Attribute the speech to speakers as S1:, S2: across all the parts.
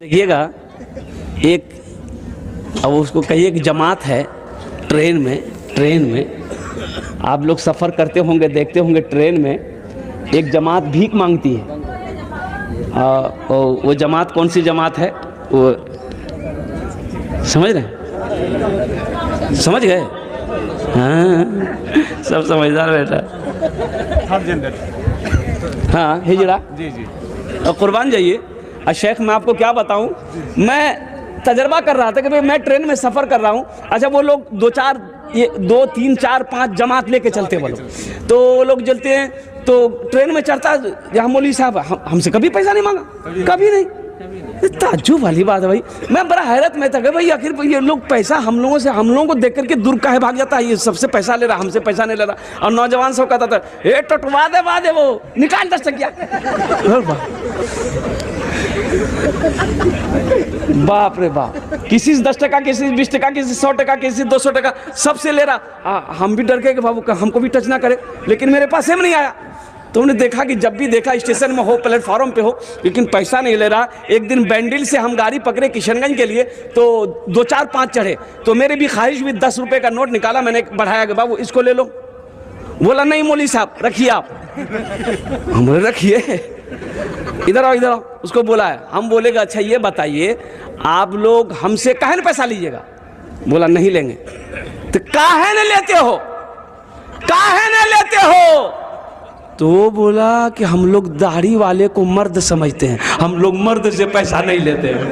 S1: देखिएगा, एक अब उसको कहिए कि जमात है ट्रेन में आप लोग सफ़र करते होंगे, देखते होंगे ट्रेन में एक जमात भीख मांगती है। वो जमात कौन सी जमात है वो समझ रहे हैं? समझ गए? हाँ, सब समझदार बेटा। हाँ, हिजड़ा जी जी। और कुर्बान जाइए। शेख मैं आपको क्या बताऊं, मैं तजर्बा कर रहा था कि भाई मैं ट्रेन में सफ़र कर रहा हूं। अच्छा, वो लोग दो तीन चार पाँच जमात लेके चलते वो लोग, तो वो लोग चलते हैं तो ट्रेन में चढ़ता यहाँ मौलवी साहब हमसे कभी पैसा नहीं मांगा, कभी नहीं। ताज्जुब वाली बात है भाई। मैं बड़ा हैरत में था कि भाई आखिर ये लोग पैसा हम लोगों को देख करके दूर काहे भाग जाता है, ये सबसे पैसा ले रहा, हमसे पैसा नहीं ले रहा। और नौजवान सब कहता था ए टटवा दे वो निकाल 10 टकिया। बाप रे बाप, किसी से 10 टका, किसी से 20 टका, किसी से 100 टका, किसी से 200 टका, सबसे ले रहा। हम भी डर गए कि बाबू हमको भी टच ना करे, लेकिन मेरे पास सेम नहीं आया। तो हमने देखा कि जब भी देखा स्टेशन में हो, प्लेटफॉर्म पे हो, लेकिन पैसा नहीं ले रहा। एक दिन बैंडिल से हम गाड़ी पकड़े किशनगंज के लिए, तो 2 4 5 चढ़े, तो मेरे भी ख्वाहिश हुई, 10 रुपए का नोट निकाला, मैंने बढ़ाया कि बाबू इसको ले लो। बोला नहीं मौलवी साहब रखिए आप। हम बोले रखिए, इधर आओ। उसको बोला है, हम बोलेगा अच्छा ये बताइए आप लोग हमसे काहे न पैसा लीजिएगा? बोला नहीं लेंगे। तो काहे न लेते हो? तो बोला कि हम लोग दाढ़ी वाले को मर्द समझते हैं, हम लोग मर्द से पैसा नहीं लेते हैं।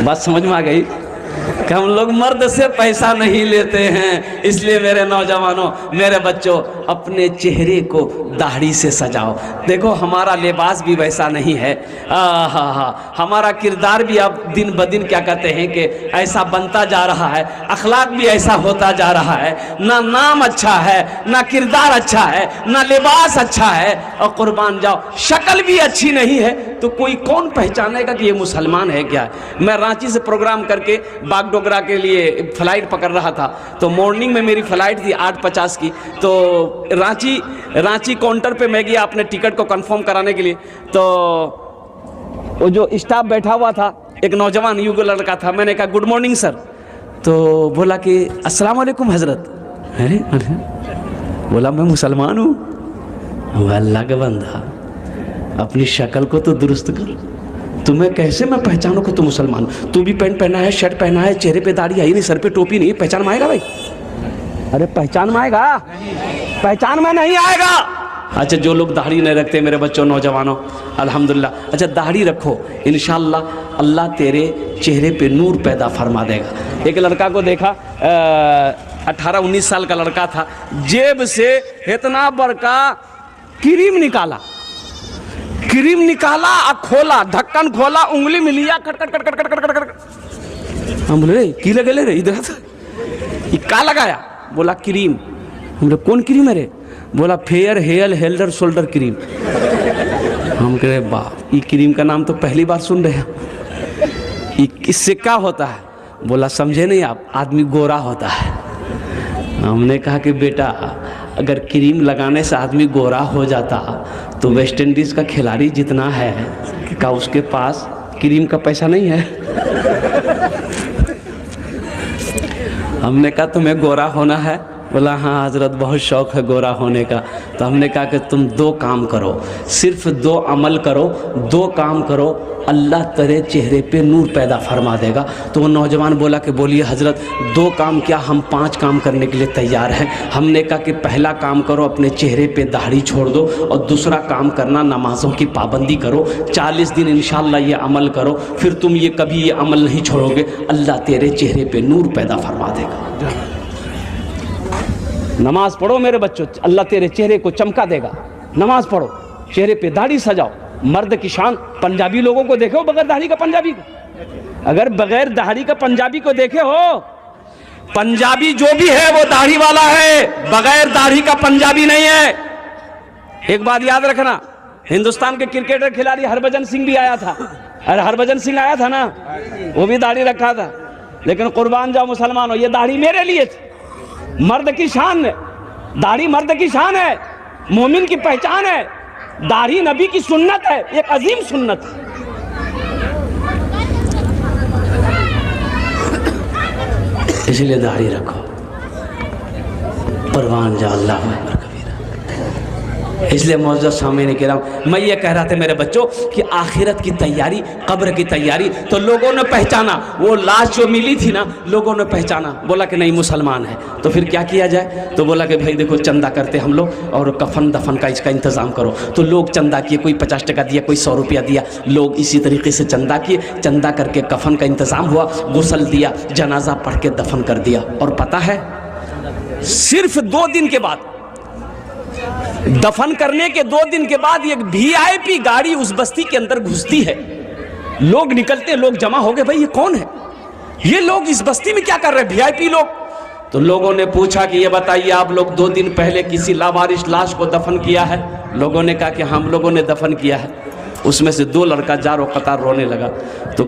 S1: बात समझ में आ गई कि हम लोग मर्द से पैसा नहीं लेते हैं। इसलिए मेरे नौजवानों, मेरे बच्चों, अपने चेहरे को दाढ़ी से सजाओ। देखो हमारा लिबास भी वैसा नहीं है, हमारा किरदार भी अब दिन ब दिन क्या कहते हैं कि ऐसा बनता जा रहा है, अखलाक भी ऐसा होता जा रहा है। ना नाम अच्छा है, ना किरदार अच्छा है, ना लिबास अच्छा है, और कुर्बान जाओ शक्ल भी अच्छी नहीं है, तो कोई कौन पहचानेगा कि ये मुसलमान है क्या? मैं रांची से प्रोग्राम करके बागडोगरा के लिए फ़्लाइट पकड़ रहा था, तो मॉर्निंग में मेरी फ़्लाइट थी 8:50 की। तो रांची काउंटर पे मैं गया अपने टिकट को कंफर्म कराने के लिए। तो वो जो स्टाफ बैठा हुआ था, एक नौजवान युग लड़का था, मैंने कहा गुड मॉर्निंग सर। तो बोला कि अस्सलाम वालेकुम हज़रत। अरे बोला मैं मुसलमान हूँ। अल्लाह का बंदा, अपनी शक्ल को तो दुरुस्त कर, तुम्हें कैसे मैं पहचानूं कि तुम मुसलमान? तू भी पैंट पहना है, शर्ट पहना है, चेहरे पे दाढ़ी आई नहीं, सर पे टोपी नहीं, पहचान में आएगा भाई? अरे पहचान में आएगा? पहचान में नहीं आएगा। अच्छा, जो लोग दाढ़ी नहीं रखते मेरे बच्चों, नौजवानों, अल्हम्दुलिल्लाह, अच्छा दाढ़ी रखो, इंशाअल्लाह अल्लाह तेरे चेहरे पे नूर पैदा फरमा देगा। एक लड़का को देखा, 18-19 साल का लड़का था, जेब से इतना बड़का क्रीम निकाला और खोला, ढक्कन खोला, उंगली में लिया, कट। हम बोले की लगे ले रे, इधर का लगाया? बोला क्रीम। हम बोले कौन क्रीम है रे? बोला फेयर हेयर हेल्डर शोल्डर क्रीम। हम कह रहे बाप, ये क्रीम का नाम तो पहली बार सुन रहे हैं, इससे क्या होता है? बोला समझे नहीं आप, आदमी गोरा होता है। हमने कहा कि बेटा अगर क्रीम लगाने से आदमी गोरा हो जाता तो वेस्ट इंडीज़ का खिलाड़ी जितना है, क्या उसके पास क्रीम का पैसा नहीं है? हमने कहा तुम्हें गोरा होना है? बोला हाँ हज़रत, बहुत शौक़ है गोरा होने का। तो हमने कहा कि तुम 2 काम करो, सिर्फ 2 अमल करो, 2 काम करो, अल्लाह तेरे चेहरे पे नूर पैदा फरमा देगा। तो वो नौजवान बोला कि बोलिए हज़रत 2 काम क्या, हम 5 काम करने के लिए तैयार हैं। हमने कहा कि पहला काम करो, अपने चेहरे पे दाढ़ी छोड़ दो, और दूसरा काम करना नमाज़ों की पाबंदी करो, 40 दिन इंशाअल्लाह ये अमल करो, फिर तुम ये कभी ये अमल नहीं छोड़ोगे, अल्लाह तेरे चेहरे पे नूर पैदा फरमा देगा। नमाज पढ़ो मेरे बच्चों, अल्लाह तेरे चेहरे को चमका देगा। नमाज पढ़ो, चेहरे पे दाढ़ी सजाओ, मर्द की शान। पंजाबी लोगों को देखे हो बगैर दाढ़ी का पंजाबी को? अगर बगैर दाढ़ी का पंजाबी को देखे हो, पंजाबी जो भी है वो दाढ़ी वाला है, बगैर दाढ़ी का पंजाबी नहीं है। एक बात याद रखना, हिंदुस्तान के क्रिकेटर खिलाड़ी हरभजन सिंह भी आया था। अरे हरभजन सिंह आया था ना, वो भी दाढ़ी रखा था। लेकिन कुर्बान जाओ मुसलमानों, ये दाढ़ी मेरे लिए थी। मर्द की शान है, दाढ़ी मर्द की शान है, मोमिन की पहचान है। दाढ़ी नबी की सुन्नत है, एक अजीम सुन्नत है। इसलिए दाढ़ी रखो, परवान जा अल्लाह अकबर कबीरा। इसलिए मौजूद सामने ने कह रहा हूँ, मैं ये कह रहा था मेरे बच्चों कि आखिरत की तैयारी, कब्र की तैयारी, तो लोगों ने पहचाना, वो लाश जो मिली थी ना, लोगों ने पहचाना, बोला कि नहीं मुसलमान है। तो फिर क्या किया जाए? तो बोला कि भाई देखो चंदा करते हम लोग और कफन दफन का इसका इंतज़ाम करो। तो लोग चंदा किए, कोई 50 टका दिया, कोई 100 रुपया दिया, लोग इसी तरीके से चंदा किए, चंदा करके कफन का इंतज़ाम हुआ, गुस्ल दिया, जनाजा पढ़ के दफन कर दिया। और पता है सिर्फ 2 दिन के बाद, दफन करने के 2 दिन के बाद एक VIP गाड़ी उस बस्ती के अंदर घुसती है। लोग निकलते, लोग जमा हो गए, भाई ये कौन है, ये लोग इस बस्ती में क्या कर रहे हैं, VIP लोग। तो लोगों ने पूछा कि ये बताइए आप लोग 2 दिन पहले किसी लावारिस लाश को दफन किया है? लोगों ने कहा कि हम लोगों ने दफन किया है। उसमें से 2 लड़का जारो कतार रोने लगा। तो